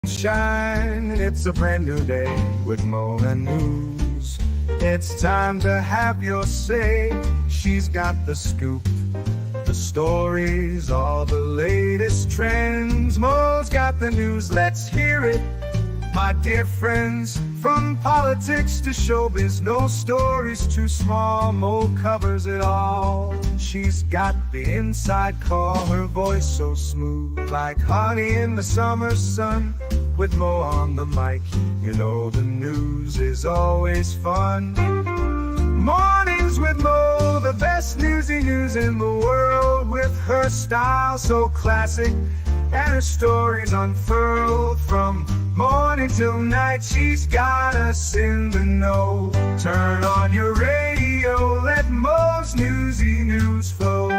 Shine, it's a brand new day with Mo and News. It's time to have your say. She's got the scoop, the stories, all the latest trends. Mo's got the news, let's hear it. My dear friends, from politics to showbiz, no story's too small. Mo covers it all. She's got the inside call, her voice so smooth, like honey in the summer sun. With Mo on the mic, you know the news is always fun. Mornings with Mo, the best newsy news in the world. With her style so classic and her stories unfurled. From morning till night, she's got us in the know. Turn on your radio, let Mo's newsy news flow.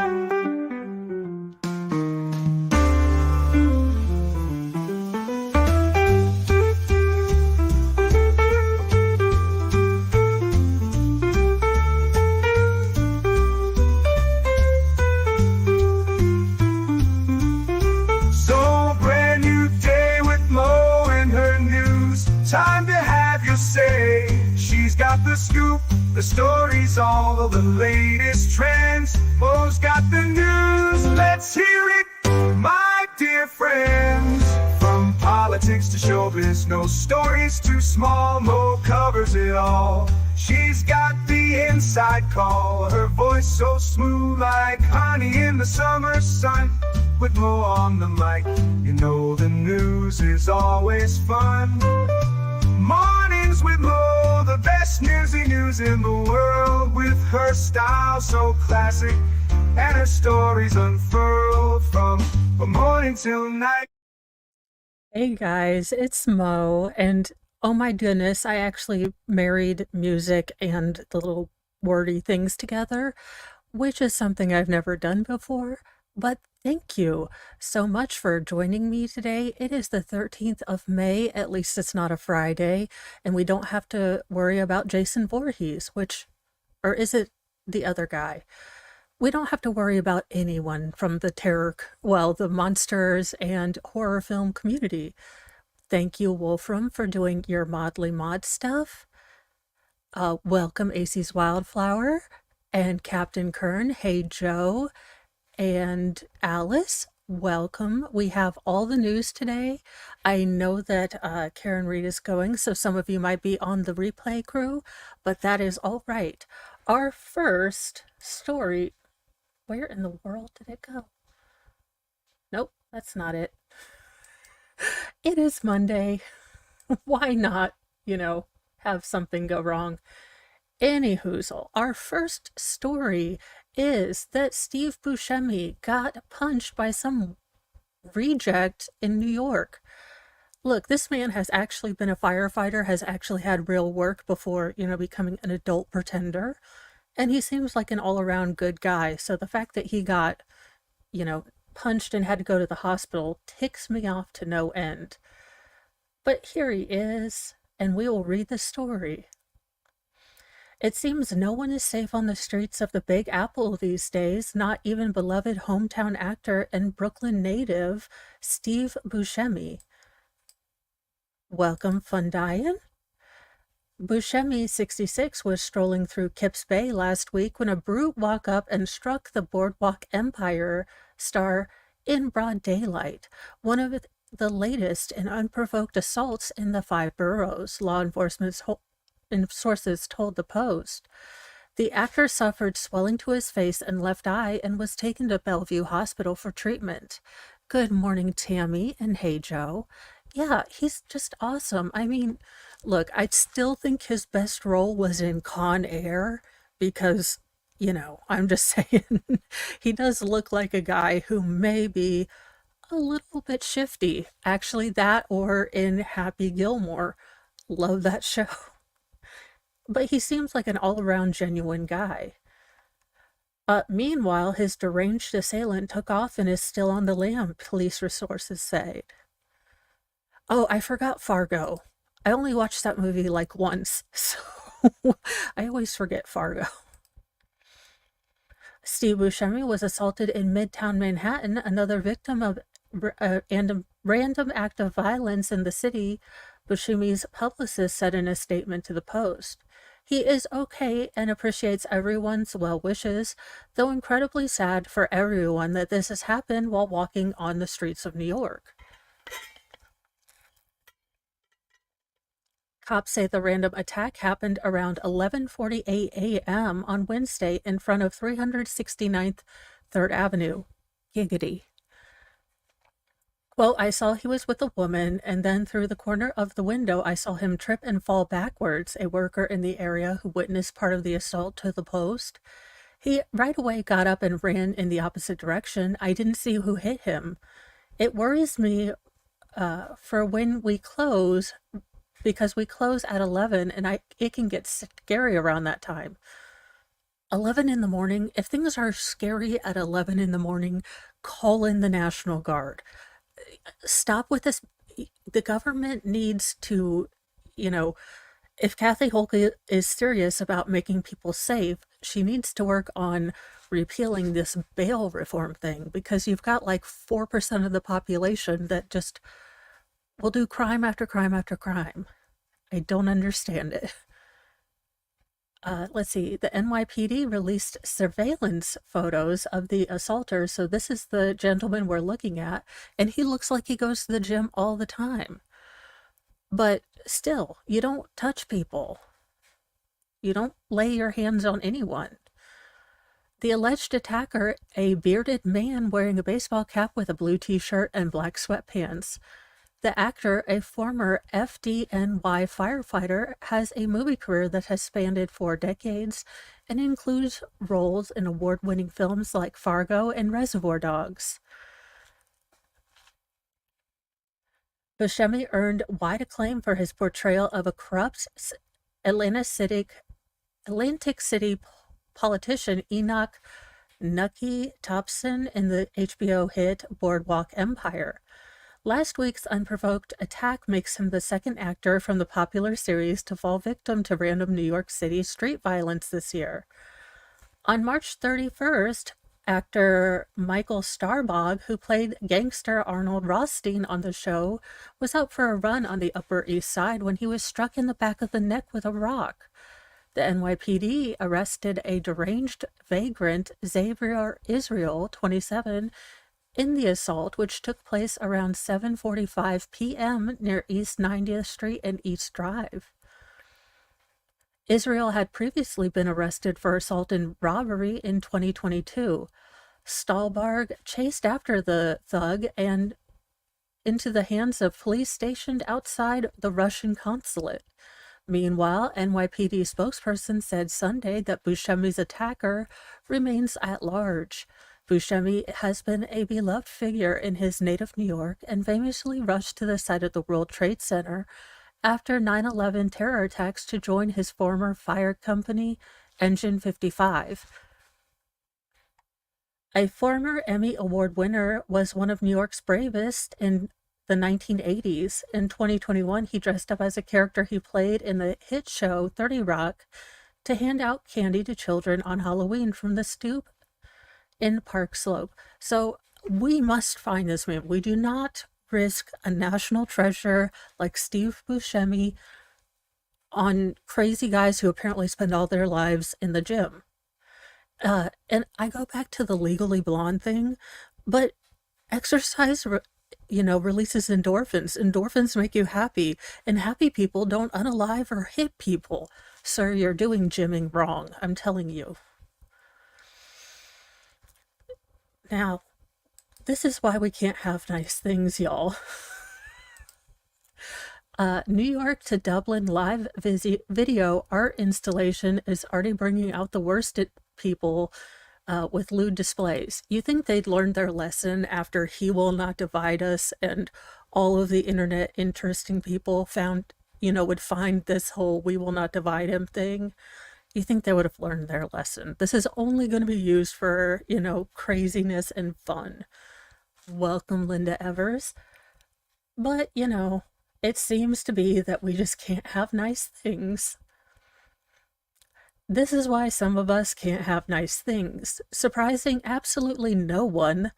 Time to have your say. She's got the scoop, the stories, all the latest trends. Mo's got the news, let's hear it, my dear friends. From politics to showbiz, no story's too small. Mo covers it all. She's got the inside call, her voice so smooth, like honey in the summer sun. With Mo on the mic, you know the news is always fun. Mornings with Mo, the best newsy news in the world. With her style so classic and her stories unfurled. From morning till night. Hey guys, it's Mo, and oh my goodness, I actually married music and the little wordy things together, which is something I've never done before. But thank you so much for joining me today. It is the 13th of May, at least it's not a Friday, and we don't have to worry about Jason Voorhees, or is it the other guy? We don't have to worry about anyone from the monsters and horror film community. Thank you, Wolfram, for doing your Modly Mod stuff. Welcome, AC's Wildflower, and Captain Kern. Hey, Joe. And Alice, welcome. We have all the news today. I know that Karen Reed is going, so some of you might be on the replay crew, but that is all right. Our first story, where in the world did it go? Nope, that's not it. It is Monday. Why not, have something go wrong? Anyhoozle, our first story is that Steve Buscemi got punched by some reject in New York. Look, this man has actually been a firefighter, has actually had real work before, becoming an adult pretender. And he seems like an all-around good guy. So the fact that he got, punched and had to go to the hospital ticks me off to no end. But here he is, and we will read the story. It seems no one is safe on the streets of the Big Apple these days, not even beloved hometown actor and Brooklyn native Steve Buscemi. Welcome, Fundian. Buscemi, 66, was strolling through Kips Bay last week when a brute walked up and struck the Boardwalk Empire star in broad daylight, one of the latest and unprovoked assaults in the 5 boroughs, law enforcement's sources told the Post. The actor suffered swelling to his face and left eye and was taken to Bellevue Hospital for treatment. Good morning, Tammy, and hey, Joe. Yeah, he's just awesome. I mean, look, I still think his best role was in Con Air because, I'm just saying, he does look like a guy who may be a little bit shifty. Actually, that or in Happy Gilmore. Love that show. But he seems like an all-around genuine guy. Meanwhile, his deranged assailant took off and is still on the lam, police resources said. Oh, I forgot Fargo. I only watched that movie like once, so I always forget Fargo. Steve Buscemi was assaulted in Midtown Manhattan, another victim of and a random act of violence in the city, Buscemi's publicist said in a statement to the Post. He is okay and appreciates everyone's well wishes, though incredibly sad for everyone that this has happened while walking on the streets of New York. Cops say the random attack happened around 11:48 a.m. on Wednesday in front of 369th 3rd Avenue. Giggity. Quote, I saw he was with a woman, and then through the corner of the window, I saw him trip and fall backwards, a worker in the area who witnessed part of the assault to the Post. He right away got up and ran in the opposite direction. I didn't see who hit him. It worries me for when we close, because we close at 11, and it can get scary around that time. 11 in the morning, if things are scary at 11 in the morning, call in the National Guard. Stop with this. The government needs to, you know, if Kathy Hochul is serious about making people safe, she needs to work on repealing this bail reform thing, because you've got like 4% of the population that just will do crime after crime after crime. I don't understand it. Let's see, the NYPD released surveillance photos of the assaulter. So this is the gentleman we're looking at, and he looks like he goes to the gym all the time. But still, you don't touch people. You don't lay your hands on anyone. The alleged attacker, a bearded man wearing a baseball cap with a blue t-shirt and black sweatpants. The actor, a former FDNY firefighter, has a movie career that has spanned 4 decades and includes roles in award-winning films like Fargo and Reservoir Dogs. Buscemi earned wide acclaim for his portrayal of a corrupt Atlantic City politician Enoch Nucky Thompson in the HBO hit Boardwalk Empire. Last week's unprovoked attack makes him the second actor from the popular series to fall victim to random New York City street violence this year. On March 31st, actor Michael Starbog, who played gangster Arnold Rothstein on the show, was out for a run on the Upper East Side when he was struck in the back of the neck with a rock. The NYPD arrested a deranged vagrant, Xavier Israel, 27, in the assault, which took place around 7:45 p.m. near East 90th Street and East Drive. Israel had previously been arrested for assault and robbery in 2022. Stallbarg chased after the thug and into the hands of police stationed outside the Russian consulate. Meanwhile, NYPD spokesperson said Sunday that Buscemi's attacker remains at large. Buscemi has been a beloved figure in his native New York and famously rushed to the site of the World Trade Center after 9/11 terror attacks to join his former fire company, Engine 55. A former Emmy Award winner was one of New York's bravest in the 1980s. In 2021, he dressed up as a character he played in the hit show 30 Rock to hand out candy to children on Halloween from the stoop in Park Slope. So we must find this man. We do not risk a national treasure like Steve Buscemi on crazy guys who apparently spend all their lives in the gym. And I go back to the Legally Blonde thing, but exercise, releases endorphins. Endorphins make you happy, and happy people don't unalive or hit people. Sir, you're doing gymming wrong, I'm telling you. Now, this is why we can't have nice things, y'all. New York to Dublin live video art installation is already bringing out the worst at people with lewd displays. You think they'd learned their lesson after He Will Not Divide Us and all of the internet interesting people would find this whole We Will Not Divide Him thing? You think they would have learned their lesson. This is only going to be used for, craziness and fun. Welcome, Linda Evers. But, it seems to be that we just can't have nice things. This is why some of us can't have nice things. Surprising absolutely no one,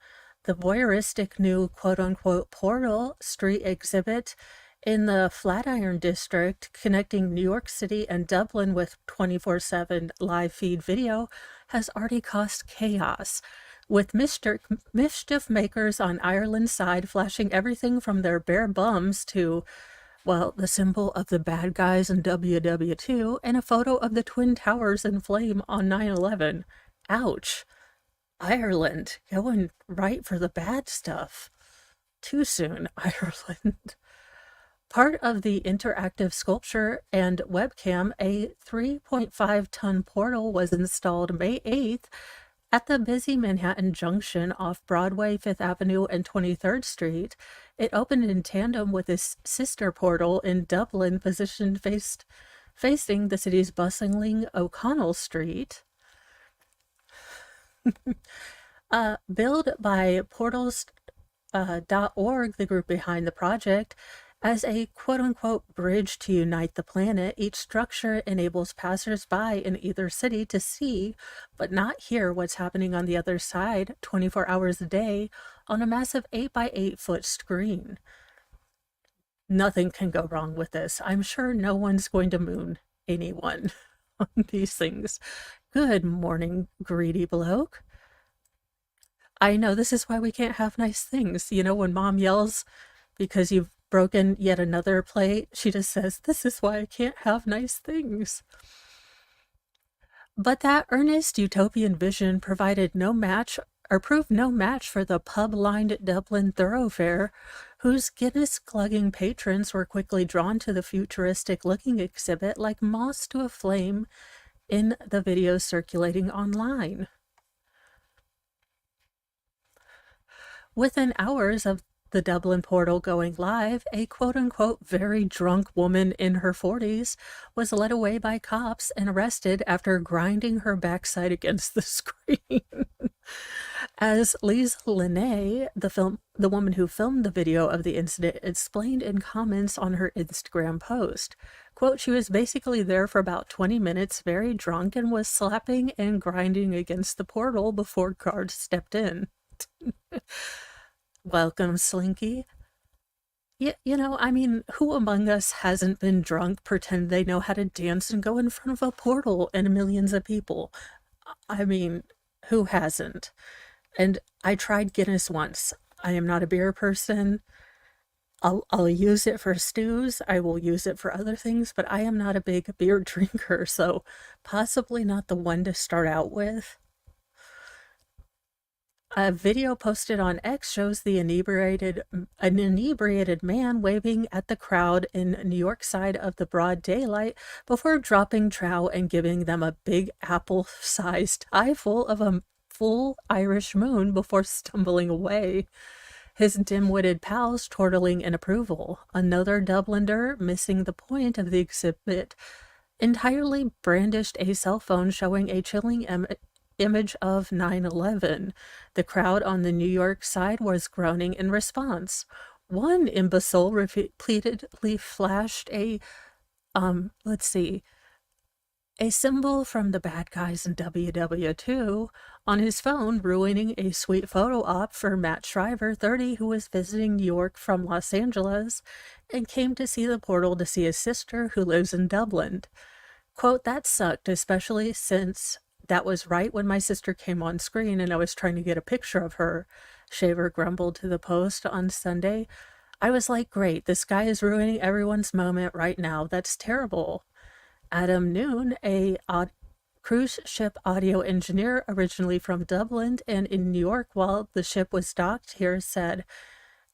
the voyeuristic new quote-unquote portal street exhibit in the Flatiron District connecting New York City and Dublin with 24/7 live feed video has already caused chaos, with mischief makers on Ireland's side flashing everything from their bare bums to, well, the symbol of the bad guys in WW2 and a photo of the Twin Towers in flame on 9/11. Ouch. Ireland, going right for the bad stuff. Too soon, Ireland. Part of the interactive sculpture and webcam, a 3.5-ton portal was installed May 8th at the busy Manhattan Junction off Broadway, 5th Avenue, and 23rd Street. It opened in tandem with its sister portal in Dublin, positioned facing the city's bustling O'Connell Street. Billed by Portals.org, the group behind the project, as a quote-unquote bridge to unite the planet, each structure enables passersby in either city to see but not hear what's happening on the other side 24 hours a day on a massive 8 by 8 foot screen. Nothing can go wrong with this. I'm sure no one's going to moon anyone on these things. Good morning, greedy bloke. I know, this is why we can't have nice things. You know, when mom yells because you've broken yet another plate, she just says, this is why I can't have nice things. But that earnest utopian vision provided no match or proved no match for the pub-lined Dublin thoroughfare, whose Guinness-glugging patrons were quickly drawn to the futuristic-looking exhibit like moths to a flame in the videos circulating online. Within hours of the Dublin portal going live, a quote-unquote very drunk woman in her 40s was led away by cops and arrested after grinding her backside against the screen. As Lise Linné, the woman who filmed the video of the incident, explained in comments on her Instagram post, quote, she was basically there for about 20 minutes, very drunk, and was slapping and grinding against the portal before guards stepped in. Welcome, Slinky. You know, I mean, who among us hasn't been drunk, pretend they know how to dance, and go in front of a portal and millions of people? I mean, who hasn't? And I tried Guinness once. I am not a beer person. I'll use it for stews. I will use it for other things, but I am not a big beer drinker, so possibly not the one to start out with. A video posted on X shows an inebriated man waving at the crowd in New York side of the broad daylight before dropping trow and giving them a big apple-sized eyeful of a full Irish moon before stumbling away. His dim-witted pals chortling in approval. Another Dubliner, missing the point of the exhibit, entirely brandished a cell phone showing a chilling image of 9/11. The crowd on the New York side was groaning in response. One imbecile repeatedly flashed a symbol from the bad guys in WW2 on his phone, ruining a sweet photo op for Matt Shriver, 30, who was visiting New York from Los Angeles and came to see the portal to see his sister who lives in Dublin. Quote, that sucked, especially since that was right when my sister came on screen and I was trying to get a picture of her, Shaver grumbled to the Post on Sunday. I was like, great, this guy is ruining everyone's moment right now. That's terrible. Adam Noon, a cruise ship audio engineer originally from Dublin and in New York while the ship was docked here, said,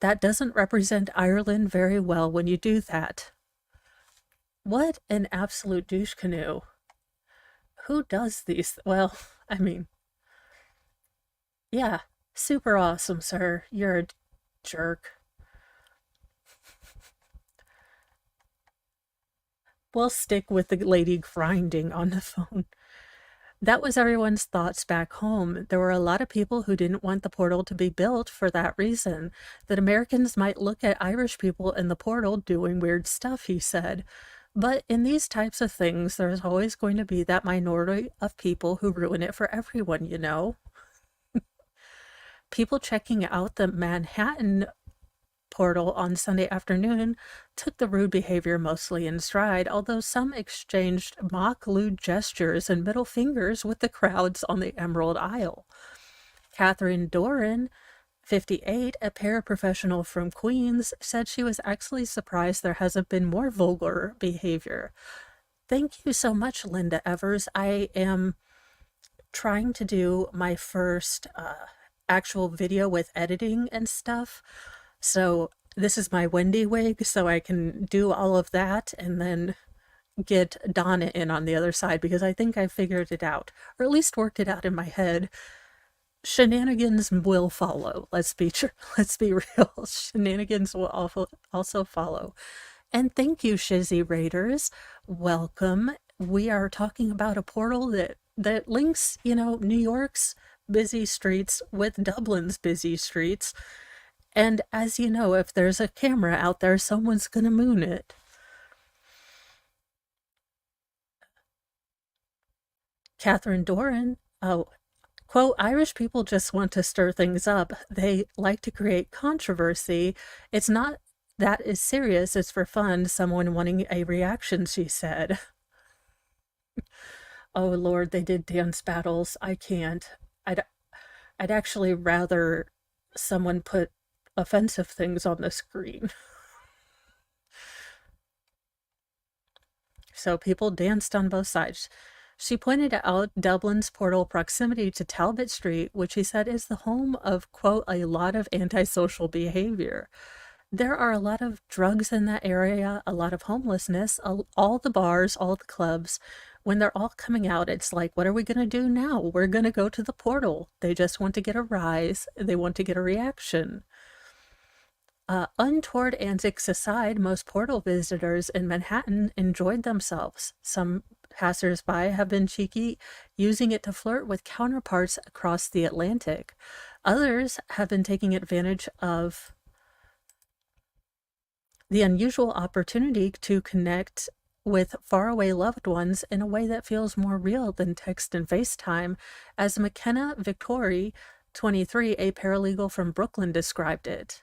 that doesn't represent Ireland very well when you do that. What an absolute douche canoe. Who does these? Well, I mean, yeah, super awesome, sir. You're a jerk. We'll stick with the lady grinding on the phone. That was everyone's thoughts back home. There were a lot of people who didn't want the portal to be built for that reason, that Americans might look at Irish people in the portal doing weird stuff, he said. But in these types of things, there's always going to be that minority of people who ruin it for everyone, you know? People checking out the Manhattan portal on Sunday afternoon took the rude behavior mostly in stride, although some exchanged mock lewd gestures and middle fingers with the crowds on the Emerald Isle. Catherine Doran, 58, a paraprofessional from Queens, said she was actually surprised there hasn't been more vulgar behavior. Thank you so much, Linda Evers. I am trying to do my first actual video with editing and stuff. So this is my Wendy wig, so I can do all of that and then get Donna in on the other side, because I think I figured it out, or at least worked it out in my head. Shenanigans will follow. Let's be real. Shenanigans will also follow. And thank you, Shizzy Raiders. Welcome. We are talking about a portal that links, New York's busy streets with Dublin's busy streets. And as you know, if there's a camera out there, someone's gonna moon it. Catherine Doran, quote, Irish people just want to stir things up. They like to create controversy. It's not that is serious, it's for fun. Someone wanting a reaction, she said. Oh Lord, they did dance battles. I can't. I'd actually rather someone put offensive things on the screen. So people danced on both sides. She pointed out Dublin's portal proximity to Talbot Street, which he said is the home of, quote, a lot of antisocial behavior. There are a lot of drugs in that area, a lot of homelessness, all the bars, all the clubs. When they're all coming out, it's like, what are we going to do now? We're going to go to the portal. They just want to get a rise. They want to get a reaction. Untoward antics aside, most portal visitors in Manhattan enjoyed themselves. Some passers-by have been cheeky, using it to flirt with counterparts across the Atlantic. Others have been taking advantage of the unusual opportunity to connect with faraway loved ones in a way that feels more real than text and FaceTime, as McKenna Victori, 23, a paralegal from Brooklyn, described it.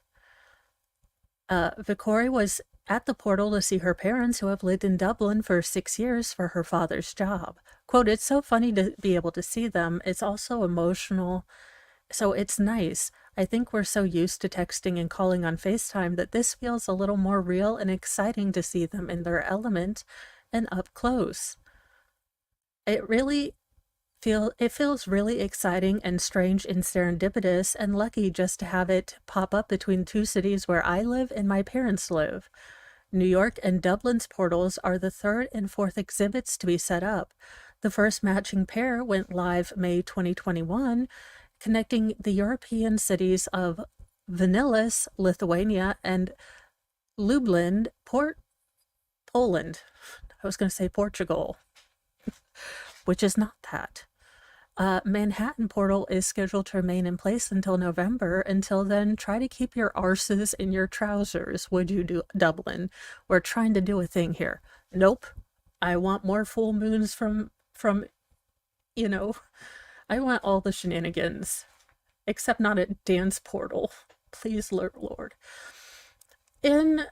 Vicori was at the portal to see her parents, who have lived in Dublin for 6 years for her father's job. Quote, it's so funny to be able to see them. It's also emotional. So it's nice. I think we're so used to texting and calling on FaceTime that this feels a little more real and exciting to see them in their element and up close. It feels really exciting and strange and serendipitous and lucky just to have it pop up between two cities where I live and my parents live. New York and Dublin's portals are the third and fourth exhibits to be set up. The first matching pair went live May 2021, connecting the European cities of Vilnius, Lithuania, and Lublin, Poland. I was going to say Portugal, which is not that. Manhattan portal is scheduled to remain in place until November. Until then, try to keep your arses in your trousers. Would you do Dublin? We're trying to do a thing here. Nope. I want more full moons from I want all the shenanigans, except not at dance portal. Please, Lord. In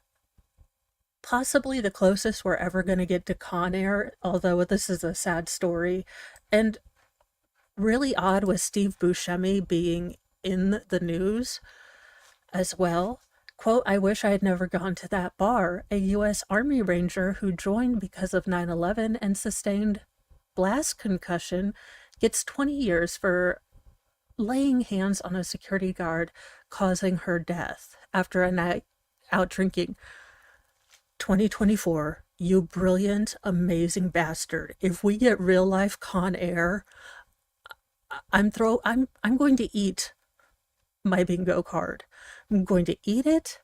possibly the closest we're ever going to get to Con Air, although this is a sad story, and really odd with Steve Buscemi being in the news as well. Quote, I wish I had never gone to that bar. A U.S. Army Ranger who joined because of 9/11 and sustained blast concussion gets 20 years for laying hands on a security guard, causing her death after a night out drinking. 2024, you brilliant, amazing bastard. If we get real life Con Air, I'm going to eat my bingo card. I'm going to eat it,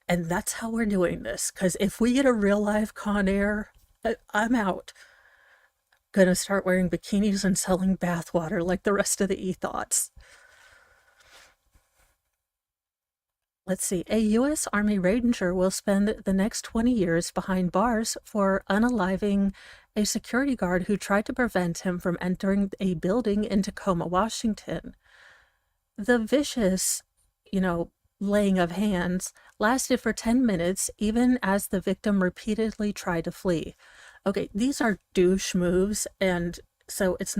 and that's how we're doing this. Because if we get a real life Con Air, I'm out. Gonna start wearing bikinis and selling bathwater like the rest of the e-thoughts. Let's see. A U.S. Army Ranger will spend the next 20 years behind bars for unaliving a security guard who tried to prevent him from entering a building in Tacoma, Washington. The vicious, you know, laying of hands lasted for 10 minutes, even as the victim repeatedly tried to flee. Okay, these are douche moves, and so it's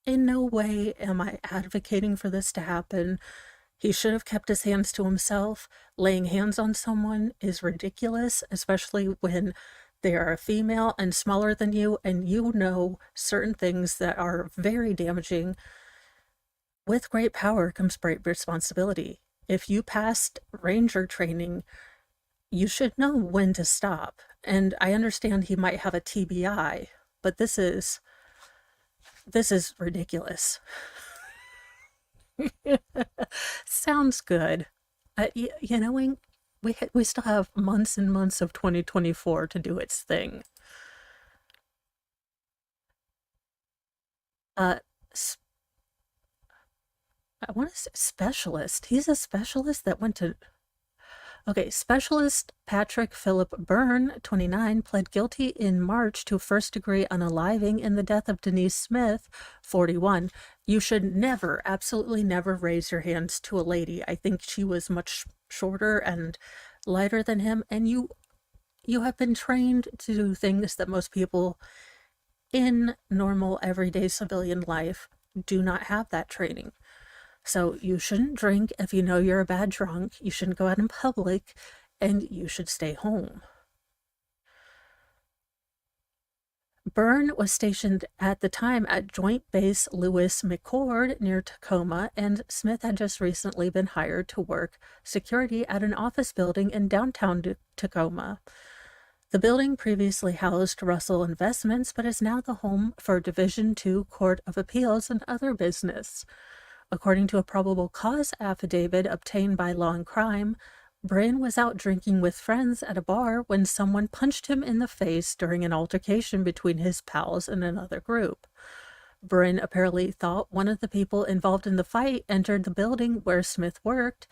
in no way am I advocating for this to happen. He should have kept his hands to himself. Laying hands on someone is ridiculous, especially when they are a female and smaller than you, and you know certain things that are very damaging. With great power comes great responsibility. If you passed ranger training, you should know when to stop. And I understand he might have a TBI, but this is ridiculous. Sounds good. You know, we still have months and months of 2024 to do its thing. Uh, I want to say specialist. He's a specialist that went to. Okay, specialist Patrick Philip Byrne, 29, pled guilty in March to first-degree unaliving in the death of Denise Smith, 41. You should never, absolutely never raise your hands to a lady. I think she was much shorter and lighter than him, and you have been trained to do things that most people in normal everyday civilian life do not have that training. So you shouldn't drink if you know you're a bad drunk, you shouldn't go out in public, and you should stay home. Byrne was stationed at the time at Joint Base Lewis McChord near Tacoma, and Smith had just recently been hired to work security at an office building in downtown Tacoma. The building previously housed Russell Investments, but is now the home for Division II Court of Appeals and other business. According to a probable cause affidavit obtained by Law and Crime, Brain was out drinking with friends at a bar when someone punched him in the face during an altercation between his pals and another group. Brain apparently thought one of the people involved in the fight entered the building where Smith worked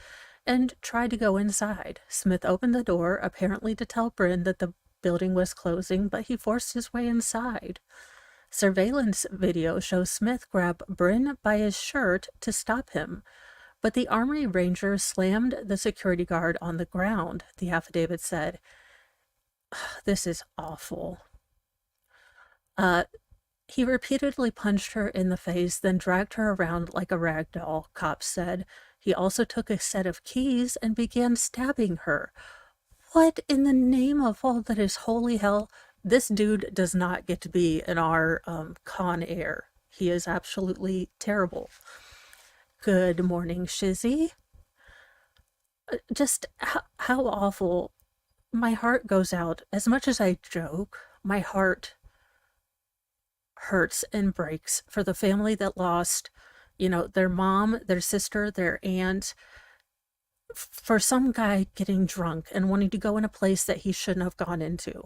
and tried to go inside. Smith opened the door, apparently to tell Brain that the building was closing, but he forced his way inside. Surveillance video shows Smith grab Bryn by his shirt to stop him, but the Army Ranger slammed the security guard on the ground, the affidavit said. This is awful. He repeatedly punched her in the face, then dragged her around like a rag doll, cops said. He also took a set of keys and began stabbing her. What in the name of all that is holy hell? This dude does not get to be in our Con Air. He is absolutely terrible. Good morning, Shizzy. Just how awful. My heart goes out. As much as I joke, my heart hurts and breaks for the family that lost, their mom, their sister, their aunt, for some guy getting drunk and wanting to go in a place that he shouldn't have gone into.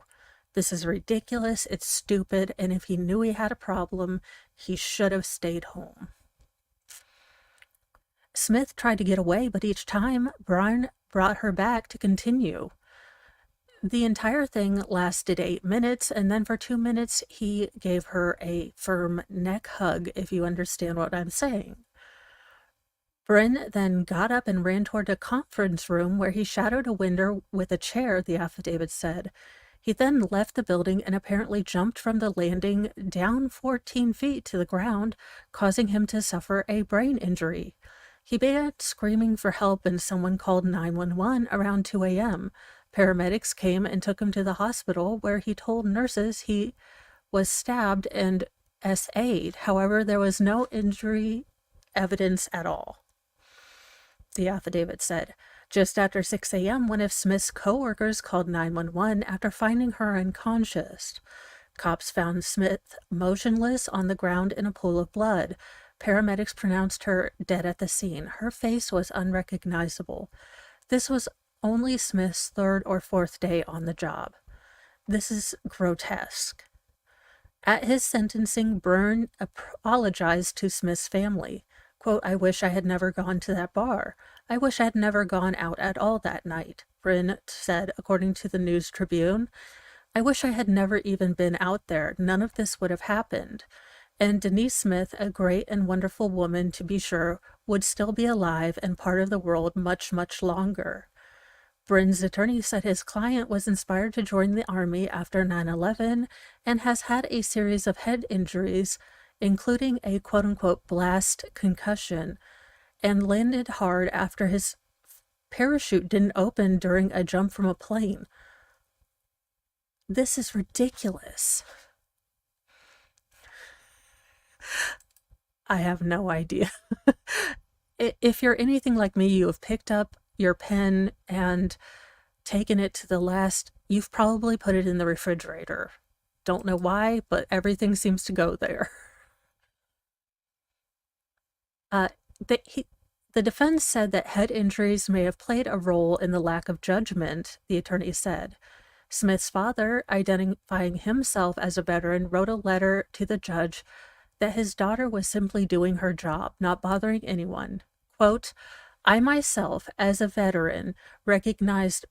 This is ridiculous, it's stupid, and if he knew he had a problem, he should have stayed home. Smith tried to get away, but each time, Brian brought her back to continue. The entire thing lasted 8 minutes, and then for 2 minutes, he gave her a firm neck hug, if you understand what I'm saying. Bryn then got up and ran toward a conference room where he shadowed a window with a chair, the affidavit said. He then left the building and apparently jumped from the landing down 14 feet to the ground, causing him to suffer a brain injury. He began screaming for help and someone called 911 around 2 a.m. Paramedics came and took him to the hospital where he told nurses he was stabbed and SA'd. However, there was no injury evidence at all, the affidavit said. Just after 6 a.m., one of Smith's co-workers called 911 after finding her unconscious. Cops found Smith motionless on the ground in a pool of blood. Paramedics pronounced her dead at the scene. Her face was unrecognizable. This was only Smith's third or fourth day on the job. This is grotesque. At his sentencing, Byrne apologized to Smith's family. Quote, I wish I had never gone to that bar. I wish I had never gone out at all that night, Bryn said, according to the News Tribune. I wish I had never even been out there. None of this would have happened. And Denise Smith, a great and wonderful woman to be sure, would still be alive and part of the world much, much longer. Brin's attorney said his client was inspired to join the Army after 9/11 and has had a series of head injuries, including a quote-unquote blast concussion, and landed hard after his parachute didn't open during a jump from a plane. This is ridiculous. I have no idea. If you're anything like me, you have picked up your pen and taken it to the last, you've probably put it in the refrigerator. Don't know why, but everything seems to go there. Uh, the defense said that head injuries may have played a role in the lack of judgment, the attorney said. Smith's father, identifying himself as a veteran, wrote a letter to the judge that his daughter was simply doing her job, not bothering anyone. Quote, I myself, as a veteran, recognized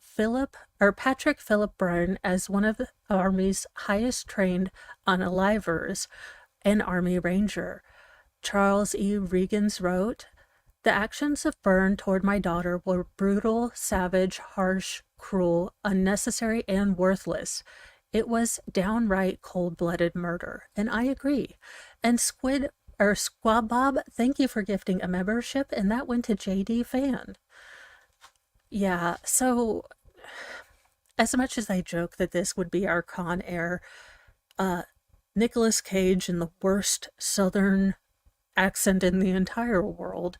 Patrick Philip Byrne as one of the Army's highest trained unalivers, an Army Ranger. Charles E. Regans wrote, the actions of Byrne toward my daughter were brutal, savage, harsh, cruel, unnecessary, and worthless. It was downright cold-blooded murder, and I agree. And Squab Bob, thank you for gifting a membership, and that went to JD Fan. Yeah, so as much as I joke that this would be our Con Air, Nicolas Cage in the worst Southern accent in the entire world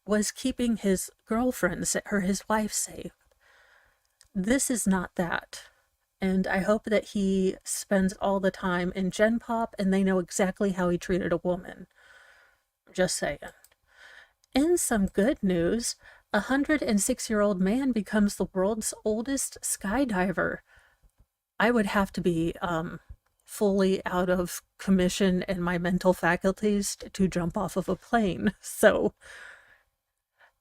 was keeping his girlfriend or his wife safe. This is not that. And I hope that he spends all the time in Gen Pop and they know exactly how he treated a woman. Just saying. In some good news, a 106-year-old man becomes the world's oldest skydiver. I would have to be fully out of commission and my mental faculties to jump off of a plane. So,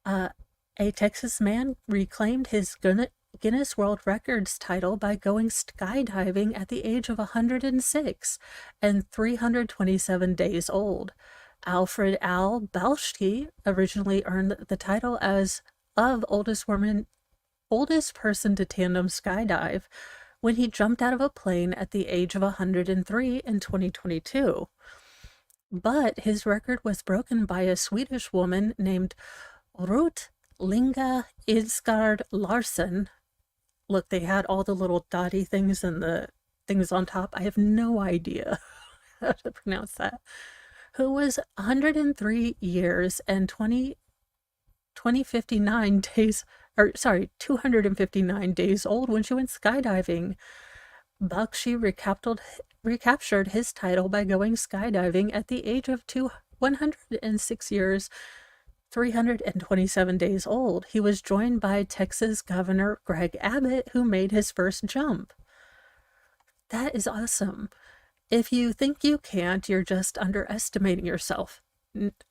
a Texas man reclaimed his Guinness World Records title by going skydiving at the age of 106 and 327 days old. Alfred Al Balshki originally earned the title as of oldest person to tandem skydive when he jumped out of a plane at the age of 103 in 2022. But his record was broken by a Swedish woman named Ruth Linga Idsgard Larsen. Look, they had all the little dotty things and the things on top. I have no idea how to pronounce that. Who was 103 years and 259 days old when she went skydiving. Bakshi recaptured his title by going skydiving at the age of 106 years, 327 days old. He was joined by Texas Governor Greg Abbott, who made his first jump. That is awesome. If you think you can't, you're just underestimating yourself.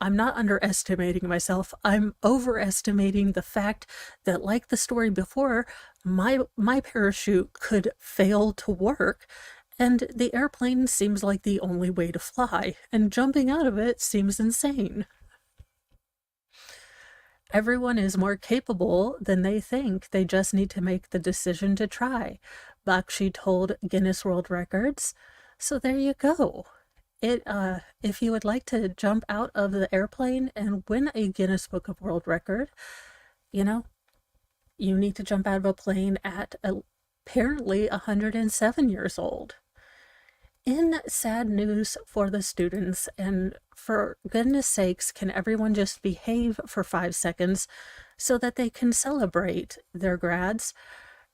I'm not underestimating myself. I'm overestimating the fact that, like the story before, my parachute could fail to work, and the airplane seems like the only way to fly, and jumping out of it seems insane. Everyone is more capable than they think. They just need to make the decision to try, Bakshi told Guinness World Records. So there you go. If you would like to jump out of the airplane and win a Guinness Book of World Record, you need to jump out of a plane at apparently 107 years old. In sad news for the students, and for goodness sakes, can everyone just behave for 5 seconds so that they can celebrate their grads?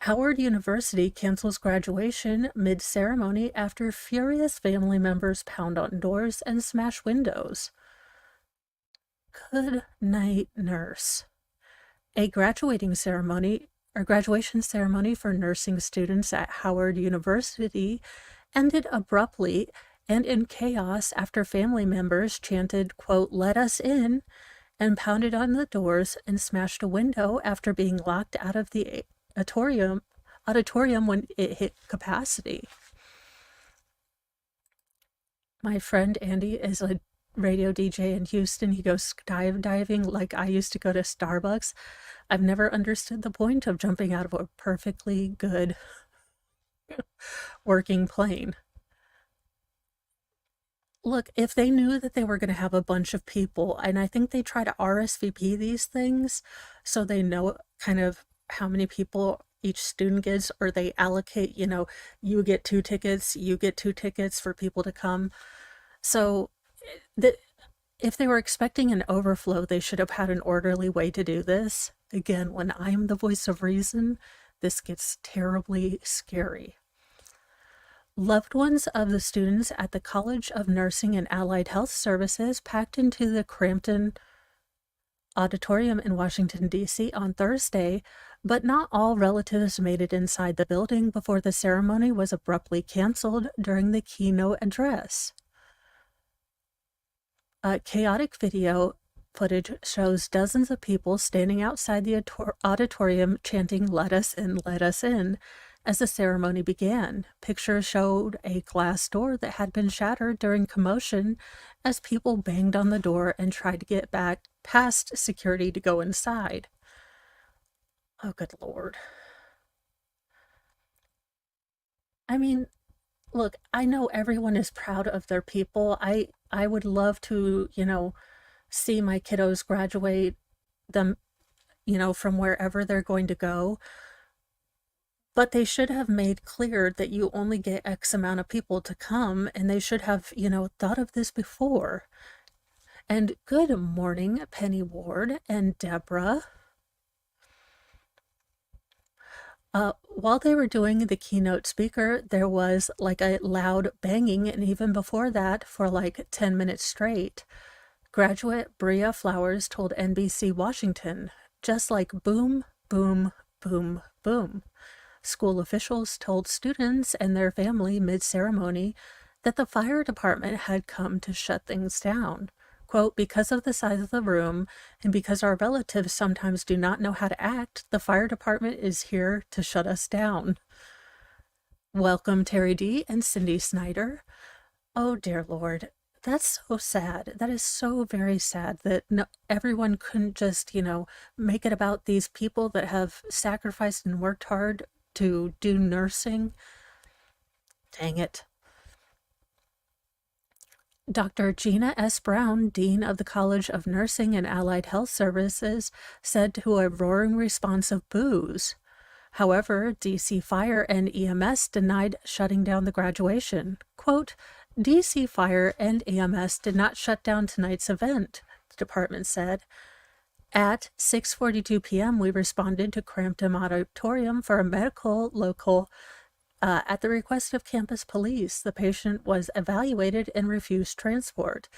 Howard University cancels graduation mid-ceremony after furious family members pound on doors and smash windows. Good night, nurse. A graduation ceremony for nursing students at Howard University ended abruptly and in chaos after family members chanted, quote, "Let us in," and pounded on the doors and smashed a window after being locked out of the auditorium when it hit capacity. My friend Andy is a radio DJ in Houston. He goes skydiving like I used to go to Starbucks. I've never understood the point of jumping out of a perfectly good working plane. Look, if they knew that they were going to have a bunch of people, and I think they try to RSVP these things so they know kind of how many people each student gets, or they allocate, you get 2 tickets, you get 2 tickets for people to come. So the, if they were expecting an overflow, they should have had an orderly way to do this. Again, when I'm the voice of reason, this gets terribly scary. Loved ones of the students at the College of Nursing and Allied Health Services packed into the Crampton Auditorium in Washington, D.C. on Thursday, but not all relatives made it inside the building before the ceremony was abruptly canceled during the keynote address. Chaotic video footage shows dozens of people standing outside the auditorium chanting, "Let us in, let us in," as the ceremony began. Pictures showed a glass door that had been shattered during commotion as people banged on the door and tried to get back past security to go inside. Oh, good Lord. I mean, look, I know everyone is proud of their people. I would love to, see my kiddos graduate them, from wherever they're going to go. But they should have made clear that you only get X amount of people to come, and they should have, thought of this before. And good morning, Penny Ward and Deborah. While they were doing the keynote speaker, there was like a loud banging, and even before that, for like 10 minutes straight. Graduate Bria Flowers told NBC Washington, just like boom, boom, boom, boom. School officials told students and their family mid-ceremony that the fire department had come to shut things down. Quote, "Because of the size of the room and because our relatives sometimes do not know how to act, the fire department is here to shut us down." Welcome, Terry D. and Cindy Snyder. Oh, dear Lord. That's so sad. That is so very sad that everyone couldn't just, make it about these people that have sacrificed and worked hard to do nursing. Dang it. Dr. Gina S. Brown, Dean of the College of Nursing and Allied Health Services, said to a roaring response of boos. However, DC Fire and EMS denied shutting down the graduation. Quote, "DC Fire and EMS did not shut down tonight's event," the department said. At 6:42 p.m., we responded to Crampton Auditorium for a medical local. At the request of campus police, the patient was evaluated and refused transport.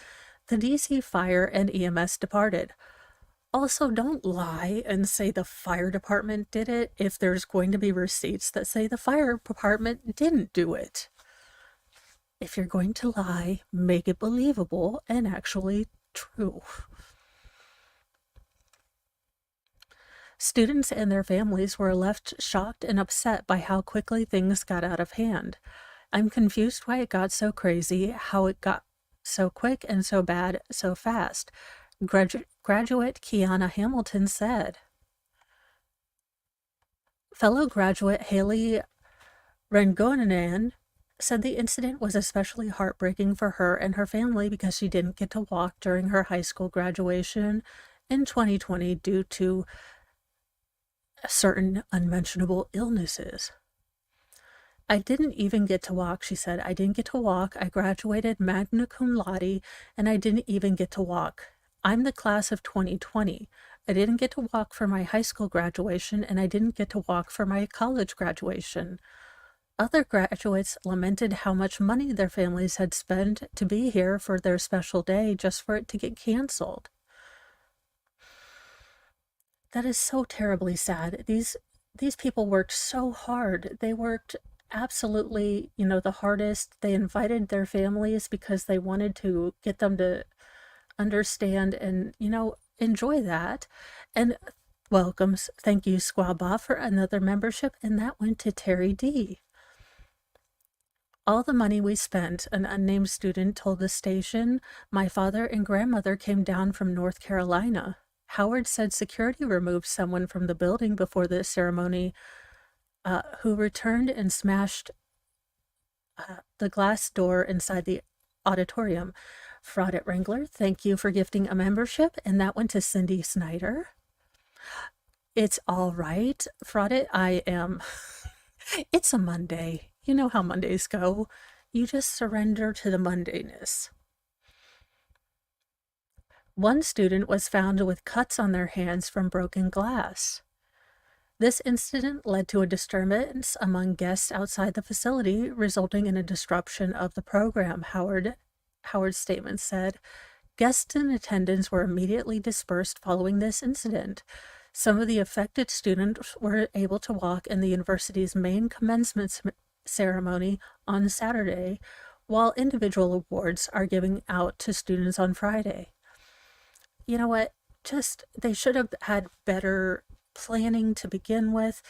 The DC Fire and EMS departed. Also, don't lie and say the fire department did it if there's going to be receipts that say the fire department didn't do it. If you're going to lie, make it believable and actually true. Students and their families were left shocked and upset by how quickly things got out of hand. "I'm confused why it got so crazy, how it got so quick and so bad so fast," graduate Kiana Hamilton said. Fellow graduate Haley Rangonan said the incident was especially heartbreaking for her and her family because she didn't get to walk during her high school graduation in 2020 due to certain unmentionable illnesses. "I didn't even get to walk," she said. "I didn't get to walk. I graduated magna cum laude, and I didn't even get to walk. I'm the class of 2020. I didn't get to walk for my high school graduation, and I didn't get to walk for my college graduation." Other graduates lamented how much money their families had spent to be here for their special day just for it to get canceled. That is so terribly sad. These people worked so hard. They worked absolutely, the hardest. They invited their families because they wanted to get them to understand and, enjoy that. And welcomes, thank you, Squaba, for another membership, and that went to Terry D. All the money we spent, an unnamed student told the station. My father and grandmother came down from North Carolina. Howard said security removed someone from the building before the ceremony, who returned and smashed the glass door inside the auditorium. Fraud at Wrangler, thank you for gifting a membership. And that went to Cindy Snyder. It's all right. Fraud it, I am. It's a Monday. You know how Mondays go. You just surrender to the mundaness. One student was found with cuts on their hands from broken glass. This incident led to a disturbance among guests outside the facility, resulting in a disruption of the program, Howard's statement said. Guests in attendance were immediately dispersed following this incident. Some of the affected students were able to walk in the university's main commencement ceremony on Saturday, while individual awards are given out to students on Friday. You know what? They should have had better planning to begin with,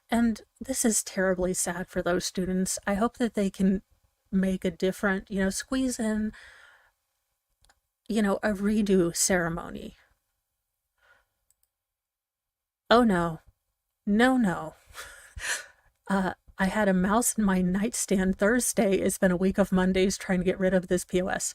and this is terribly sad for those students. I hope that they can make a different, squeeze in, a redo ceremony. Oh no, no. I had a mouse in my nightstand Thursday. It's been a week of Mondays trying to get rid of this POS.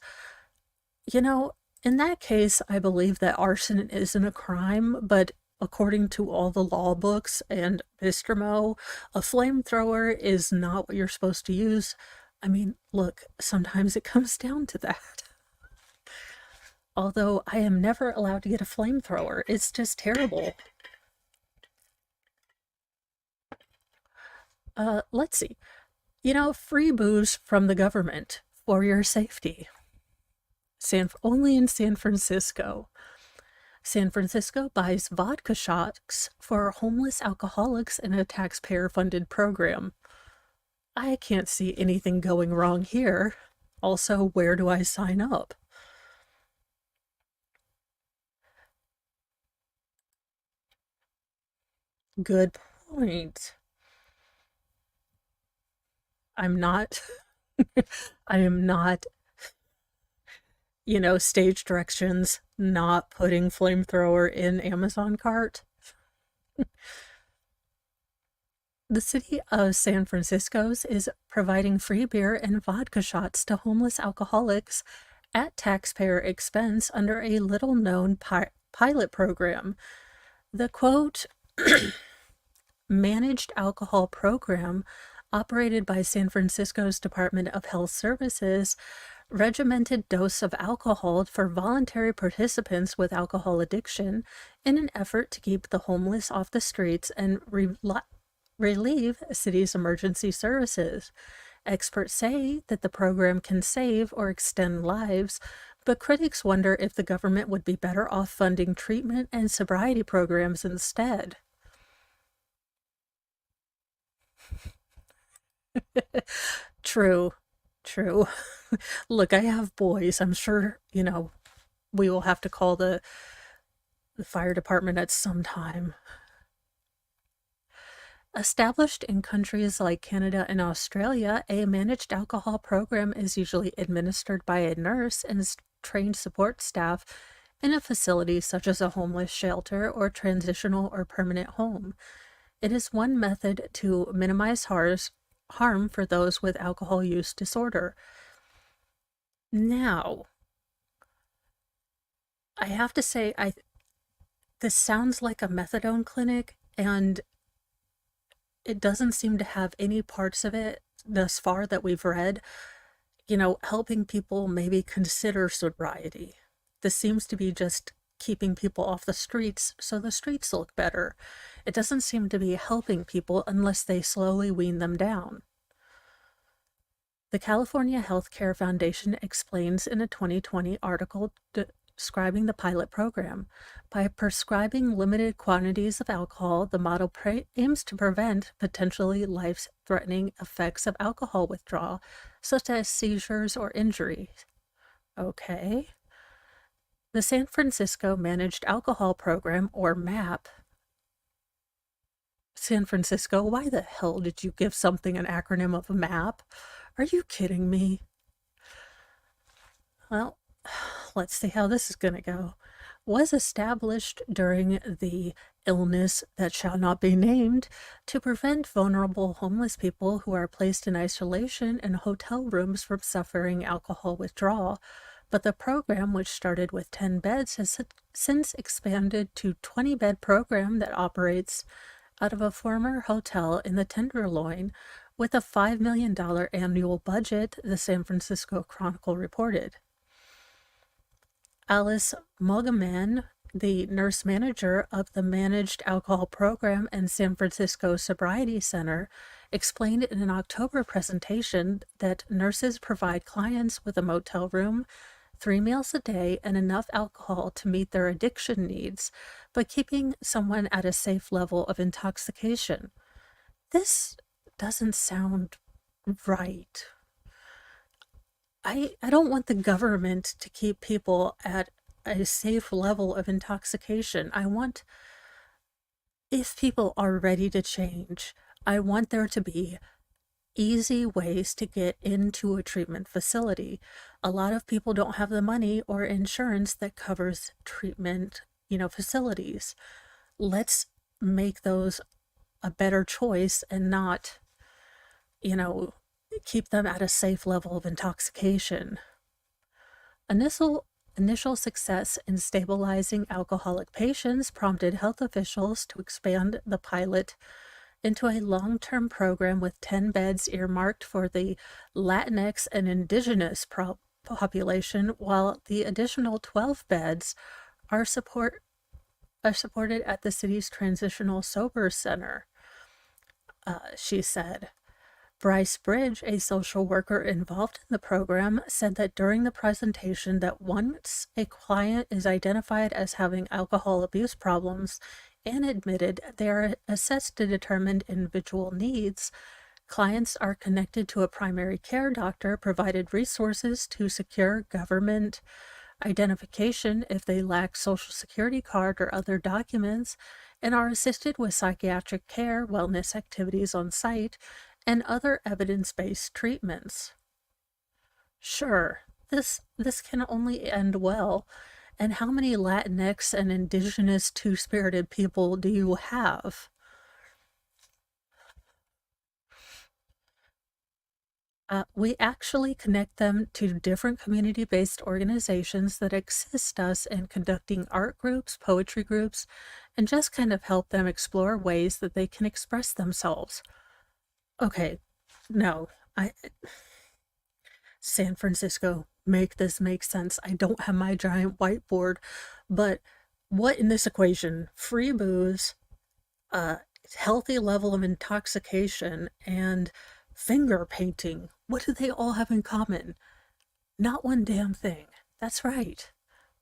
In that case, I believe that arson isn't a crime, but according to all the law books and Mr. Mo, a flamethrower is not what you're supposed to use. I mean, look, sometimes it comes down to that. Although I am never allowed to get a flamethrower. It's just terrible. Let's see. Free booze from the government for your safety. Only in San Francisco. San Francisco buys vodka shots for homeless alcoholics in a taxpayer-funded program. I can't see anything going wrong here. Also, where do I sign up? Good point. I'm not, I am not, stage directions, not putting flamethrower in Amazon cart. The city of San Francisco's is providing free beer and vodka shots to homeless alcoholics at taxpayer expense under a little-known pilot program. The quote, managed alcohol program operated by San Francisco's Department of Health Services, regimented dose of alcohol for voluntary participants with alcohol addiction in an effort to keep the homeless off the streets and relieve city's emergency services. Experts say that the program can save or extend lives, but critics wonder if the government would be better off funding treatment and sobriety programs instead. True. Look, I have boys. I'm sure, we will have to call the fire department at some time. Established in countries like Canada and Australia, a managed alcohol program is usually administered by a nurse and trained support staff in a facility such as a homeless shelter or transitional or permanent home. It is one method to minimize harm for those with alcohol use disorder. Now, I have to say, this sounds like a methadone clinic, and it doesn't seem to have any parts of it thus far that we've read, helping people maybe consider sobriety. This seems to be just keeping people off the streets so the streets look better. It doesn't seem to be helping people unless they slowly wean them down. The California Healthcare Foundation explains in a 2020 article describing the pilot program. By prescribing limited quantities of alcohol, the model aims to prevent potentially life-threatening effects of alcohol withdrawal, such as seizures or injuries. Okay. The San Francisco Managed Alcohol Program, or MAP. San Francisco, why the hell did you give something an acronym of a MAP? Are you kidding me? Well, let's see how this is going to go. Was established during the illness that shall not be named to prevent vulnerable homeless people who are placed in isolation in hotel rooms from suffering alcohol withdrawal. But the program, which started with 10 beds, has since expanded to 20-bed program that operates out of a former hotel in the Tenderloin with a $5 million annual budget, the San Francisco Chronicle reported. Alice Mogaman, the nurse manager of the Managed Alcohol Program and San Francisco Sobriety Center, explained in an October presentation that nurses provide clients with a motel room, 3 meals a day, and enough alcohol to meet their addiction needs, but keeping someone at a safe level of intoxication. This doesn't sound right. I don't want the government to keep people at a safe level of intoxication. I want, if people are ready to change, I want there to be easy ways to get into a treatment facility. A lot of people don't have the money or insurance that covers treatment, facilities. Let's make those a better choice and not, keep them at a safe level of intoxication. Initial success in stabilizing alcoholic patients prompted health officials to expand the pilot into a long-term program with 10 beds earmarked for the Latinx and indigenous population, while the additional 12 beds are supported at the city's Transitional Sober Center, she said. Bryce Bridge, a social worker involved in the program, said that during the presentation that once a client is identified as having alcohol abuse problems and admitted, they are assessed to determine individual needs. Clients are connected to a primary care doctor, provided resources to secure government identification if they lack social security card or other documents, and are assisted with psychiatric care, wellness activities on site, and other evidence-based treatments. Sure, this can only end well. And how many Latinx and indigenous two-spirited people do you have? We actually connect them to different community-based organizations that assist us in conducting art groups, poetry groups, and just kind of help them explore ways that they can express themselves. Okay, no, San Francisco, make this make sense. I don't have my giant whiteboard, but what in this equation? Free booze, healthy level of intoxication, and finger painting. What do they all have in common? Not one damn thing. That's right.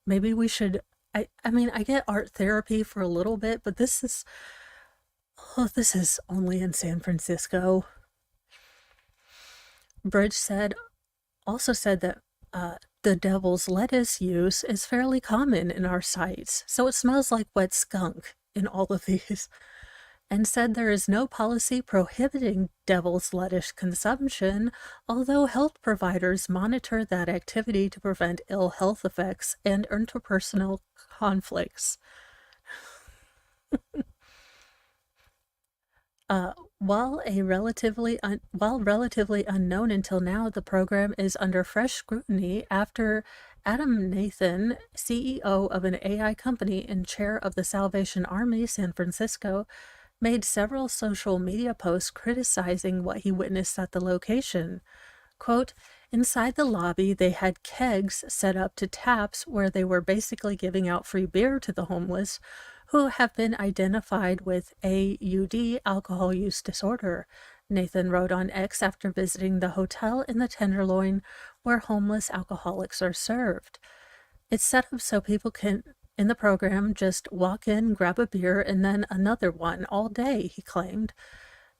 Maybe we should. I mean, I get art therapy for a little bit, but this is only in San Francisco. Bridge also said that the devil's lettuce use is fairly common in our sites, so it smells like wet skunk in all of these, and said there is no policy prohibiting devil's lettuce consumption, although health providers monitor that activity to prevent ill health effects and interpersonal conflicts. While relatively unknown until now, the program is under fresh scrutiny after Adam Nathan, CEO of an AI company and chair of the Salvation Army San Francisco, made several social media posts criticizing what he witnessed at the location. Quote, inside the lobby, they had kegs set up to taps where they were basically giving out free beer to the homeless who have been identified with AUD, alcohol use disorder. Nathan wrote on X after visiting the hotel in the Tenderloin where homeless alcoholics are served. It's set up so people can, in the program, just walk in, grab a beer, and then another one all day, he claimed.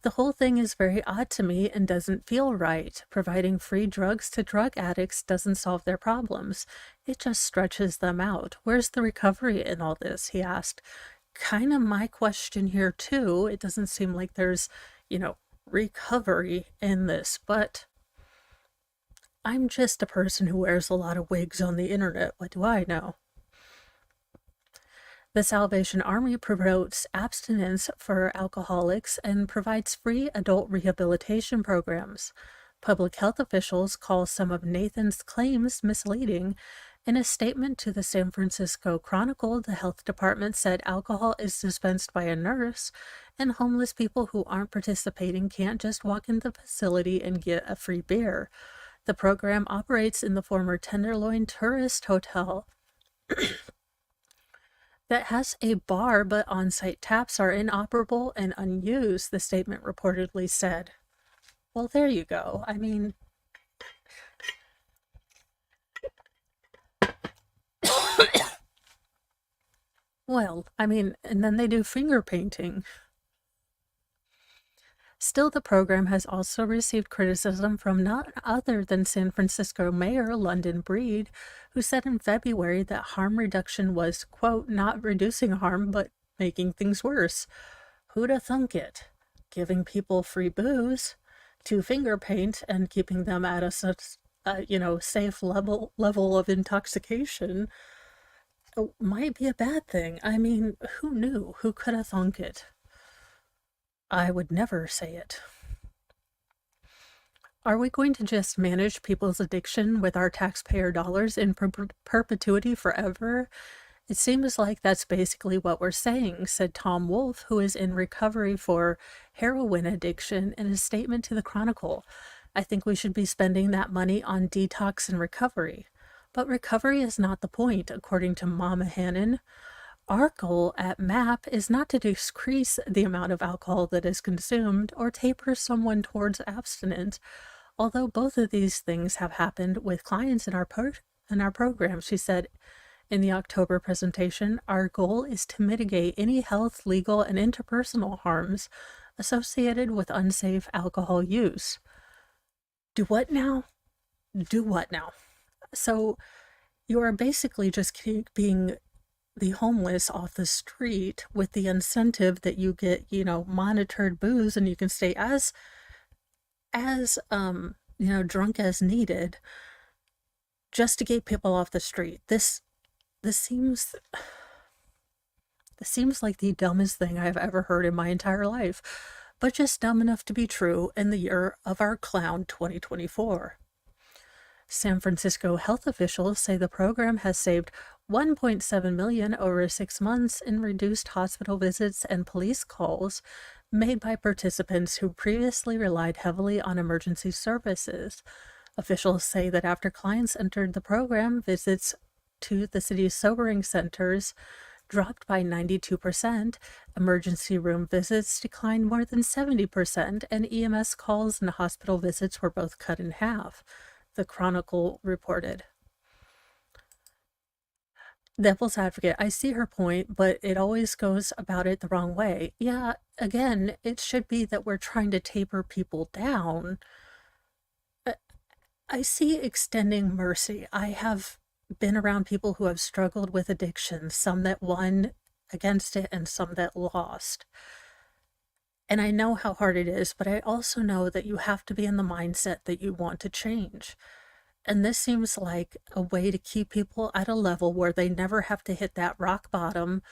The whole thing is very odd to me and doesn't feel right. Providing free drugs to drug addicts doesn't solve their problems. It just stretches them out. Where's the recovery in all this? He asked. Kind of my question here, too. It doesn't seem like there's, recovery in this, but I'm just a person who wears a lot of wigs on the internet. What do I know? The Salvation Army promotes abstinence for alcoholics and provides free adult rehabilitation programs. Public health officials call some of Nathan's claims misleading. In a statement to the San Francisco Chronicle, the health department said alcohol is dispensed by a nurse, and homeless people who aren't participating can't just walk in the facility and get a free beer. The program operates in the former Tenderloin Tourist Hotel that has a bar, but on-site taps are inoperable and unused, the statement reportedly said. Well, there you go. I mean, and then they do finger painting. Still, the program has also received criticism from none other than San Francisco Mayor London Breed, who said in February that harm reduction was, quote, not reducing harm, but making things worse. Who'da thunk it? Giving people free booze to finger paint and keeping them at a safe level of intoxication might be a bad thing. I mean, who knew? Who could have thunk it? I would never say it. Are we going to just manage people's addiction with our taxpayer dollars in perpetuity forever? It seems like that's basically what we're saying, said Tom Wolfe, who is in recovery for heroin addiction, in a statement to the Chronicle. I think we should be spending that money on detox and recovery. But recovery is not the point, according to Mama Hannon. Our goal at MAP is not to decrease the amount of alcohol that is consumed or taper someone towards abstinence, although both of these things have happened with clients in our program, she said in the October presentation. Our goal is to mitigate any health, legal, and interpersonal harms associated with unsafe alcohol use. Do what now? Do what now? So you are basically just keeping the homeless off the street with the incentive that you get, monitored booze, and you can stay as drunk as needed just to get people off the street. This seems like the dumbest thing I've ever heard in my entire life, but just dumb enough to be true in the year of our clown 2024. San Francisco health officials say the program has saved $1.7 million over 6 months in reduced hospital visits and police calls made by participants who previously relied heavily on emergency services. Officials say that after clients entered the program, visits to the city's sobering centers dropped by 92%, emergency room visits declined more than 70%, and EMS calls and hospital visits were both cut in half, the Chronicle reported. Devil's advocate, I see her point, but it always goes about it the wrong way. Yeah, again, it should be that we're trying to taper people down. I see extending mercy. I have been around people who have struggled with addiction, some that won against it and some that lost. And I know how hard it is, but I also know that you have to be in the mindset that you want to change. And this seems like a way to keep people at a level where they never have to hit that rock bottom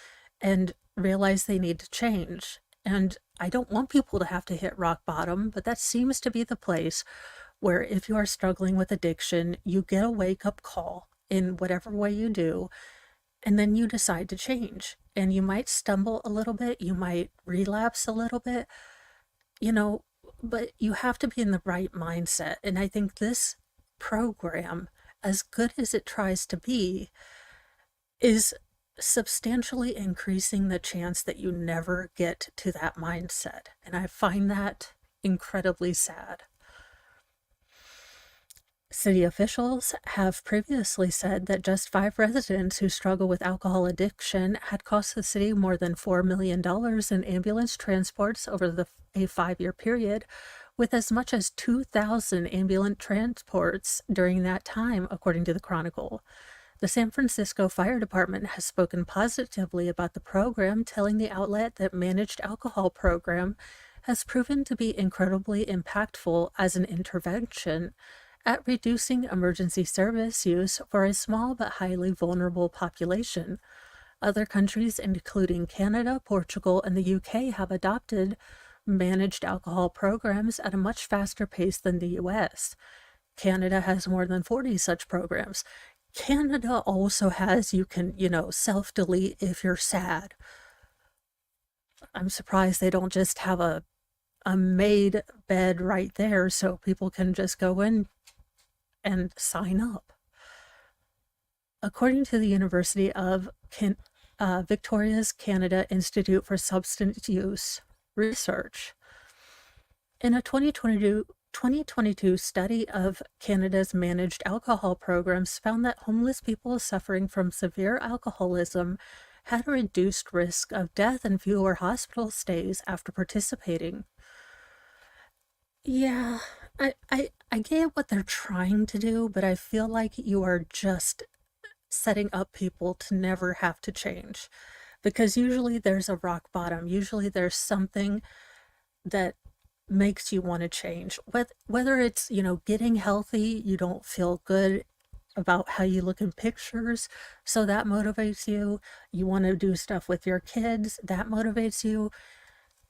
and realize they need to change. And I don't want people to have to hit rock bottom, but that seems to be the place where if you are struggling with addiction, you get a wake-up call in whatever way you do, and then you decide to change. And you might stumble a little bit, you might relapse a little bit, but you have to be in the right mindset. And I think this program, as good as it tries to be, is substantially increasing the chance that you never get to that mindset. And I find that incredibly sad. City officials have previously said that just 5 residents who struggle with alcohol addiction had cost the city more than $4 million in ambulance transports over a 5-year period, with as much as 2,000 ambulance transports during that time, according to the Chronicle. The San Francisco Fire Department has spoken positively about the program, telling the outlet that managed alcohol program has proven to be incredibly impactful as an intervention, at reducing emergency service use for a small but highly vulnerable population. Other countries, including Canada, Portugal, and the UK, have adopted managed alcohol programs at a much faster pace than the US. Canada has more than 40 such programs. Canada also has, you can, self-delete if you're sad. I'm surprised they don't just have a made bed right there so people can just go in and sign up. According to the University of Victoria's Canada Institute for Substance Use Research, in a 2022 study of Canada's managed alcohol programs found that homeless people suffering from severe alcoholism had a reduced risk of death and fewer hospital stays after participating. Yeah, I get what they're trying to do, but I feel like you are just setting up people to never have to change. Because usually there's a rock bottom. Usually there's something that makes you want to change. Whether it's, getting healthy, you don't feel good about how you look in pictures, so that motivates you. You want to do stuff with your kids, that motivates you.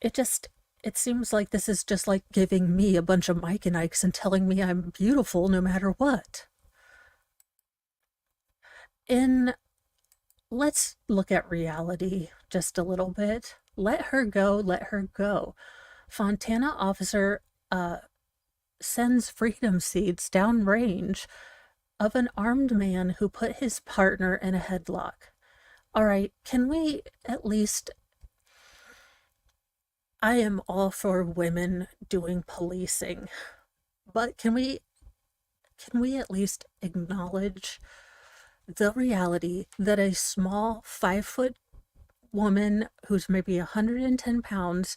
It seems like this is just like giving me a bunch of Mike and Ikes and telling me I'm beautiful no matter what. In Let's look at reality just a little bit. Let her go, let her go. Fontana officer sends freedom seeds downrange of an armed man who put his partner in a headlock. All right, can we at least... I am all for women doing policing, but can we at least acknowledge the reality that a small 5-foot woman who's maybe 110 pounds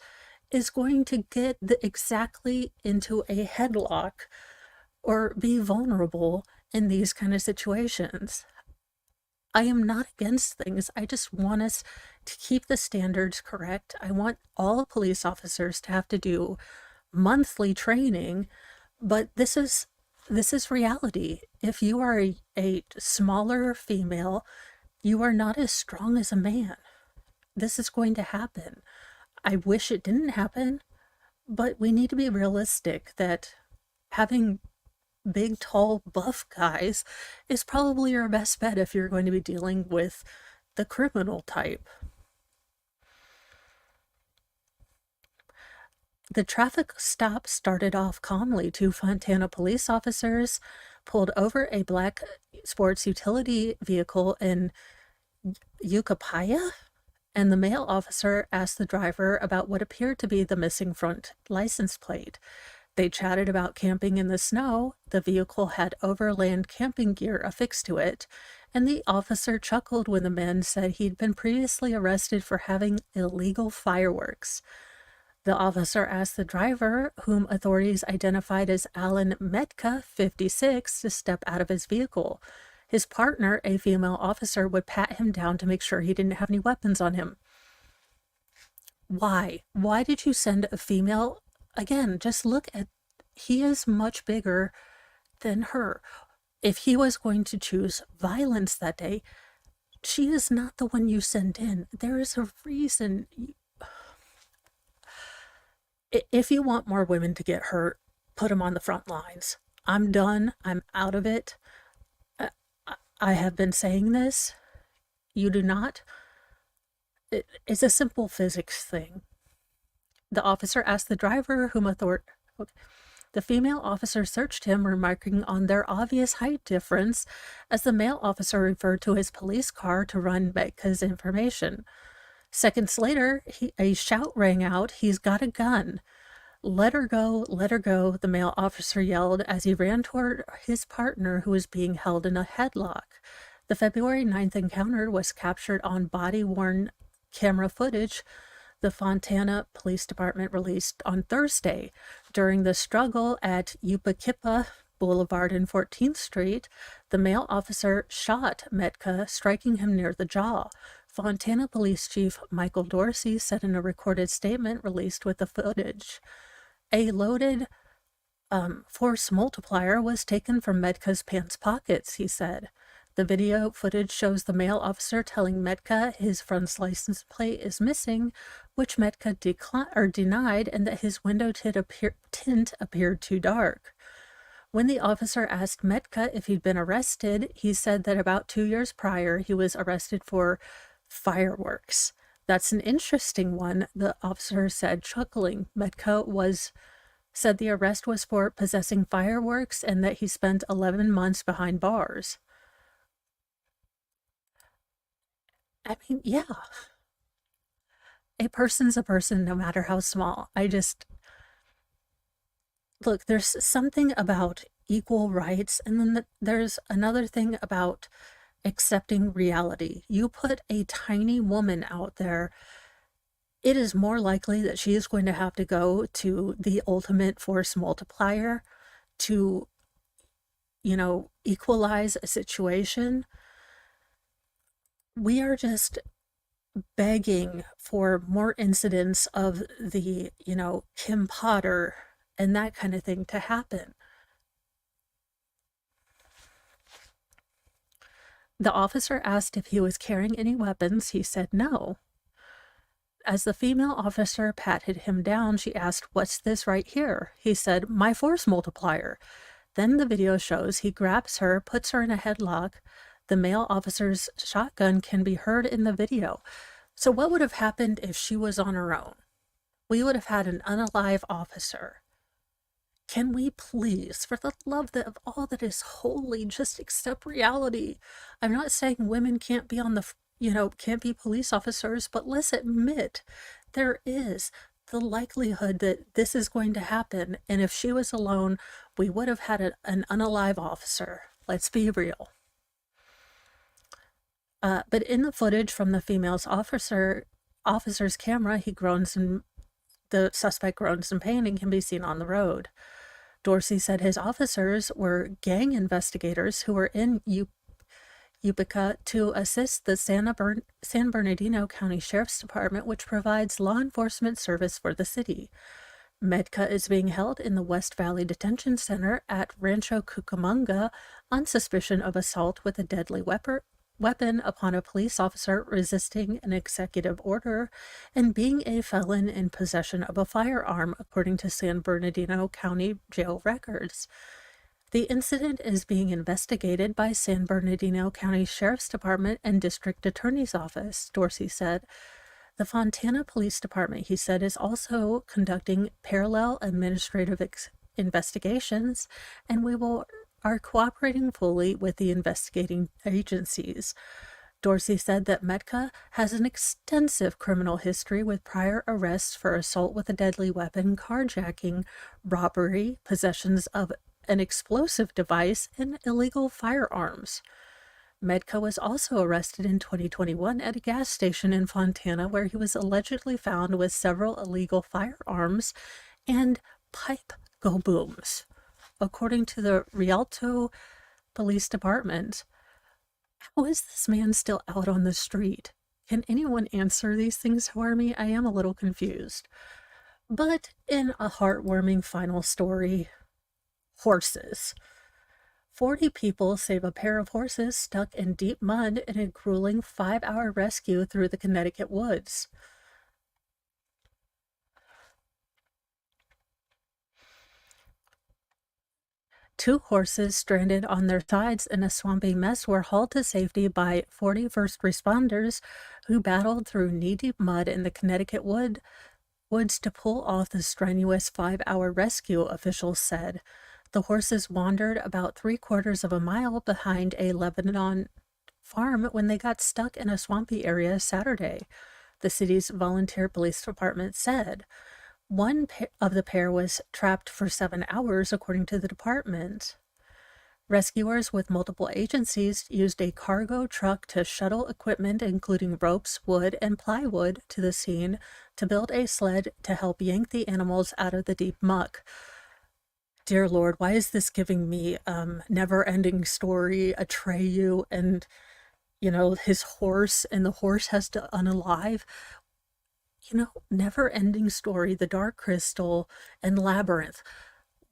is going to get exactly into a headlock or be vulnerable in these kind of situations? I am not against things. I just want us to keep the standards correct. I want all police officers to have to do monthly training, but this is reality. If you are a smaller female, you are not as strong as a man. This is going to happen. I wish it didn't happen, but we need to be realistic that having big, tall, buff guys is probably your best bet if you're going to be dealing with the criminal type. The traffic stop started off calmly. 2 Fontana police officers pulled over a black sports utility vehicle in Yucapaya, and the male officer asked the driver about what appeared to be the missing front license plate. They chatted about camping in the snow. The vehicle had overland camping gear affixed to it, and the officer chuckled when the man said he'd been previously arrested for having illegal fireworks. The officer asked the driver, whom authorities identified as Alan Metka, 56, to step out of his vehicle. His partner, a female officer, would pat him down to make sure he didn't have any weapons on him. Why? Why did you send a female? Again, just look at, he is much bigger than her. If he was going to choose violence that day, she is not the one you send in. There is a reason. If you want more women to get hurt, put them on the front lines. I'm done. I'm out of it. I have been saying this. You do not. It's a simple physics thing. The officer asked the driver, the female officer searched him, remarking on their obvious height difference, as the male officer referred to his police car to run Becca's information. Seconds later, a shout rang out, "He's got a gun." Let her go, the male officer yelled as he ran toward his partner, who was being held in a headlock. The February 9th encounter was captured on body-worn camera footage the Fontana Police Department released on Thursday. During the struggle at Yupakipa Boulevard and 14th Street, the male officer shot Metka, striking him near the jaw. Fontana Police Chief Michael Dorsey said in a recorded statement released with the footage, a loaded Force multiplier was taken from Medka's pants pockets, he said. The video footage shows the male officer telling Medka his friend's license plate is missing, which Medka denied, and that his window tint appeared too dark. When the officer asked Metka if he'd been arrested, he said that about 2 years prior he was arrested for fireworks. That's an interesting one, the officer said, chuckling. Said the arrest was for possessing fireworks and that he spent 11 months behind bars. I mean, yeah. A person's a person no matter how small. Look, there's something about equal rights, and then there's another thing about accepting reality. You put a tiny woman out there, it is more likely that she is going to have to go to the ultimate force multiplier to, equalize a situation. We are just begging for more incidents of the, Kim Potter and that kind of thing to happen. The officer asked if he was carrying any weapons. He said no. As the female officer patted him down, she asked, "What's this right here?" He said, "My force multiplier." Then the video shows he grabs her, puts her in a headlock. The male officer's shotgun can be heard in the video. So what would have happened if she was on her own? We would have had an unalive officer. Can we please, for the love of all that is holy, just accept reality? I'm not saying women can't be can't be police officers, but let's admit there is the likelihood that this is going to happen. And if she was alone, we would have had an unalive officer. Let's be real. But in the footage from the female's officer's camera, the suspect groans in pain and can be seen on the road. Dorsey said his officers were gang investigators who were in Utica to assist the San Bernardino County Sheriff's Department, which provides law enforcement service for the city. Medka is being held in the West Valley Detention Center at Rancho Cucamonga on suspicion of assault with a deadly weapon upon a police officer resisting an executive order and being a felon in possession of a firearm, according to San Bernardino County jail records. The incident is being investigated by San Bernardino County Sheriff's Department and District Attorney's Office, Dorsey said. The Fontana Police Department, he said, is also conducting parallel administrative investigations, and are cooperating fully with the investigating agencies. Dorsey said that Metka has an extensive criminal history with prior arrests for assault with a deadly weapon, carjacking, robbery, possessions of an explosive device, and illegal firearms. Medka was also arrested in 2021 at a gas station in Fontana where he was allegedly found with several illegal firearms and pipe go booms. According to the Rialto Police Department, how is this man still out on the street? Can anyone answer these things for me? I am a little confused. But in a heartwarming final story, horses. 40 people save a pair of horses stuck in deep mud in a grueling 5-hour rescue through the Connecticut woods. Two horses stranded on their sides in a swampy mess were hauled to safety by 40 first responders who battled through knee-deep mud in the Connecticut woods to pull off the strenuous 5-hour rescue, officials said. The horses wandered about 3/4 of a mile behind a Lebanon farm when they got stuck in a swampy area Saturday, the city's volunteer police department said. One of the pair was trapped for 7 hours, according to the department. Rescuers with multiple agencies used a cargo truck to shuttle equipment, including ropes, wood, and plywood, to the scene to build a sled to help yank the animals out of the deep muck. Dear Lord, why is this giving me never-ending story, Atreyu, and, his horse, and the horse has to unalive? Never-ending story, The Dark Crystal, and Labyrinth.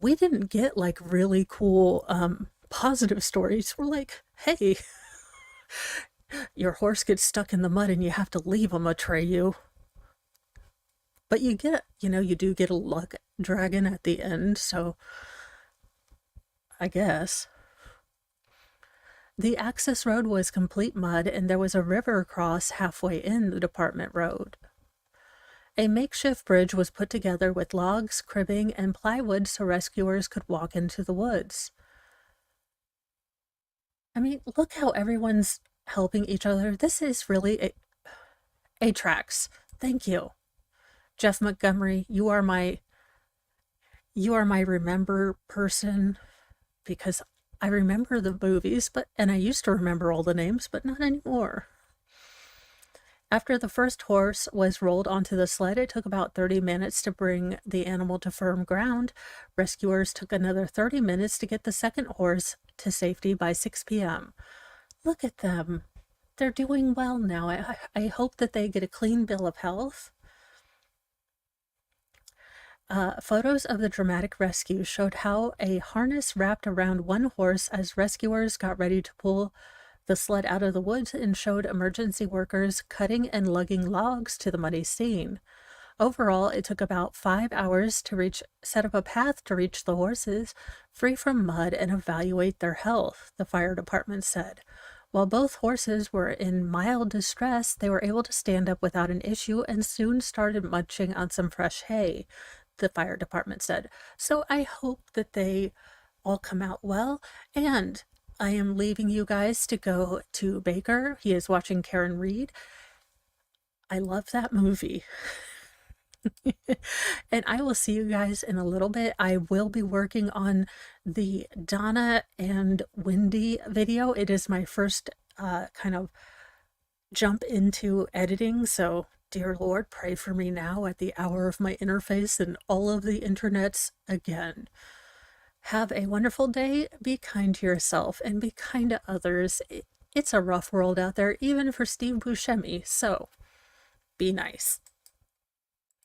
we didn't get like really cool positive stories. We're like, hey, your horse gets stuck in the mud and you have to leave him, Atreyu. But you get, you do get a luck dragon at the end, so I guess. The access road was complete mud, and there was a river across halfway in the department road. A makeshift bridge was put together with logs, cribbing, and plywood so rescuers could walk into the woods. I mean, look how everyone's helping each other. This is really a tracks. Thank you. Jeff Montgomery, you are my remember person, because I remember the movies, and I used to remember all the names, but not anymore. After the first horse was rolled onto the sled, it took about 30 minutes to bring the animal to firm ground. Rescuers took another 30 minutes to get the second horse to safety by 6 p.m. Look at them. They're doing well now. I hope that they get a clean bill of health. Photos of the dramatic rescue showed how a harness wrapped around one horse as rescuers got ready to pull the sled out of the woods, and showed emergency workers cutting and lugging logs to the muddy scene. Overall, it took about 5 hours to set up a path to reach the horses, free from mud, and evaluate their health, the fire department said. While both horses were in mild distress, they were able to stand up without an issue and soon started munching on some fresh hay, the fire department said. So I hope that they all come out well, and I am leaving you guys to go to Baker. He is watching Karen Reed. I love that movie. And I will see you guys in a little bit. I will be working on the Donna and Wendy video. It is my first kind of jump into editing, so dear Lord, pray for me now at the hour of my interface and all of the internets again. Have a wonderful day. Be kind to yourself and be kind to others. It's a rough world out there, even for Steve Buscemi, so be nice.